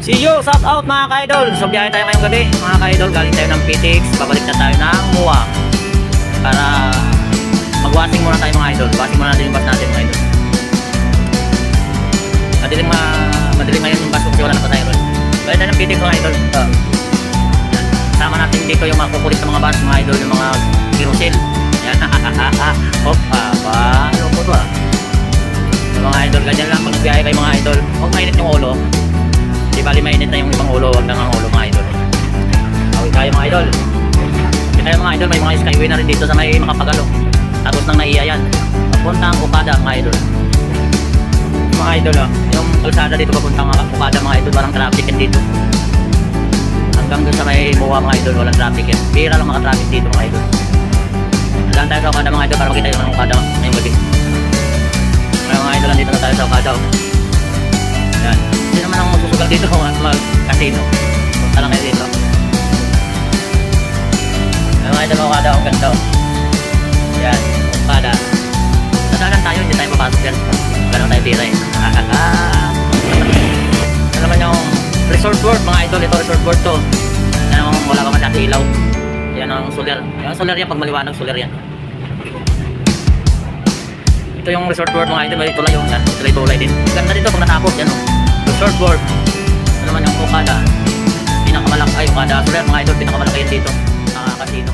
See you, shout out mga ka-idol. So biyahe tayo ngayong gabi mga ka-idol. Galing tayo ng PTX, babalik na tayo ng MUA para mag-washing muna tayo mga idol. Washing muna natin yung bus natin mga idol. Madilim ngayon yung bus kasi wala na pa tayo ron. Galing tayo ng PTX mga idol. Sama natin dito yung mga kukulit na mga bus mga idol, yung mga kirusil. Yan, hop, haba, loko to mga idol, ganyan lang pag nagbiyahe kayo mga idol. Huwag mainit yung ulo. Di bali mainit na yung ibang ulo, huwag lang ang ulo mga idol. Awit tayo mga idol. Kasi tayo mga idol, may mga skyway na rin dito sa may Makapagalo. Tapos nang naiya yan, papuntang Okada mga idol. Mga idol yung kalsada dito papuntang Okada mga idol, walang traffic yan dito. Hanggang doon sa may MUA mga idol, walang traffic yan. Bira lang maka-traffic dito mga idol. Dalaan tayo sa Okada mga idol para makita yung mga Okada ngayong gabi. Mga idol, nandito na tayo sa Okada. Yan. Hindi naman ang magsusugal dito kung mag-casino. Punta lang kayo dito. Mga idol, Okada, ang ganda. Yan, Okada. Nadalan tayo, hindi tayo papasok yan. Ganun tayo pira eh. Yan naman yung resort board mga idol. Ito resort board to. Yan ang wala pa masyado ilaw. Yan ang solar. Yan solar yan, pag maliwanag solar yan. Ito yung resort board mga idol, may tulay yung yan, tulay din. Ganda dito pag natapos yan resort board. Ito naman yung Okada, pinakamalaki ay Okada solar mga idol, pinakamalaki yan dito, casino.